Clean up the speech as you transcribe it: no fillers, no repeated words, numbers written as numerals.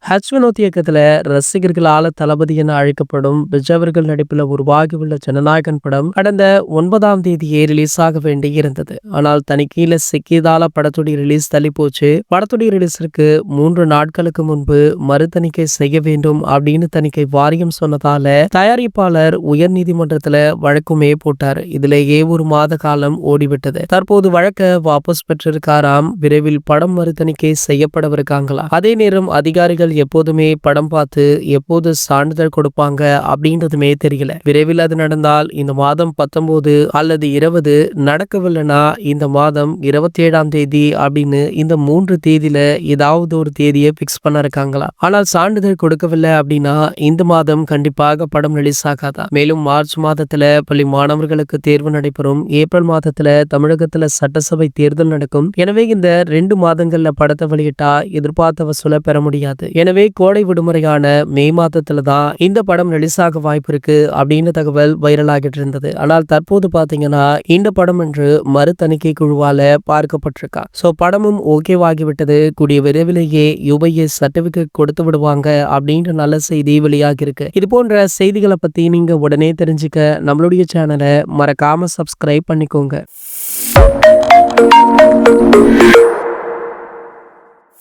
வினோத் இயக்கத்துல ரசிகர்களால தளபதி என அழைக்கப்படும் விஜய் அவர்கள் நடிப்புல உருவாகியுள்ள ஜனநாயகன் படம் கடந்த 9ஆம் தேதியே ரிலீஸ் ஆக வேண்டி இருந்தது. ஆனால் தணிக்கையில சிக்கியதால படத்துடைய ரிலீஸ் தள்ளி போச்சு. படத்துடைய ரிலீஸிற்கு 3 நாட்களுக்கு முன்பு மறுதணிக்கை செய்ய வேண்டும் அப்படின்னு தணிக்கை வாரியம் சொன்னதால தயாரிப்பாளர் உயர் நீதிமன்றத்துல வழக்குமே போட்டார். இதுலேயே ஒரு மாத காலம் ஓடிவிட்டது. தற்போது வழக்க வாபஸ் பெற்றிருக்காராம். விரைவில் படம் மறுதணிக்கை செய்யப்படவிருக்காங்களா. அதே நேரம் அதிகாரிகள் எப்போதுமே படம் பார்த்து எப்போது சான்றிதழ் கொடுப்பாங்க அப்படின்றதுமே தெரியல. விரைவில் அது நடந்தால் இந்த மாதம் 19 அல்லது 20, நடக்கவில்லைன்னா இந்த மாதம் 27ஆம் தேதி அப்படின்னு இந்த 3 தேதியில ஏதாவது ஒரு தேதியை பிக்ஸ் பண்ண இருக்காங்களா. ஆனால் சான்றிதழ் கொடுக்கவில்லை அப்படின்னா இந்த மாதம் கண்டிப்பாக படம் ரிலீஸ் ஆகாதா. மேலும் மார்ச் மாதத்துல பள்ளி மாணவர்களுக்கு தேர்வு நடைபெறும். ஏப்ரல் மாதத்துல தமிழகத்துல சட்டசபை தேர்தல் நடக்கும். எனவே இந்த 2 மாதங்கள்ல படத்தை வெளியிட்டா எதிர்பார்த்த வசூலை பெற முடியாது. எனவே கோடை விடுமுறையான மே மாதத்துல தான் இந்த படம் ரிலீஸ் ஆக வாய்ப்பு இருக்கு அப்படின்னு தகவல் வைரல் ஆகிட்டு இருந்தது. ஆனால் தற்போது பாத்தீங்கன்னா இந்த படம் என்று மறு தணிக்கை குழுவால பார்க்கப்பட்டிருக்கா. சோ படமும் ஓகேவாகிவிட்டது. கூடிய விரைவிலேயே UBA சர்டிபிகேட் கொடுத்து விடுவாங்க அப்படின்ற நல்ல செய்தி வெளியாகி இருக்கு. இது போன்ற செய்திகளை பத்தி நீங்க உடனே தெரிஞ்சுக்க நம்மளுடைய சேனலை மறக்காம சப்ஸ்கிரைப் பண்ணிக்கோங்க.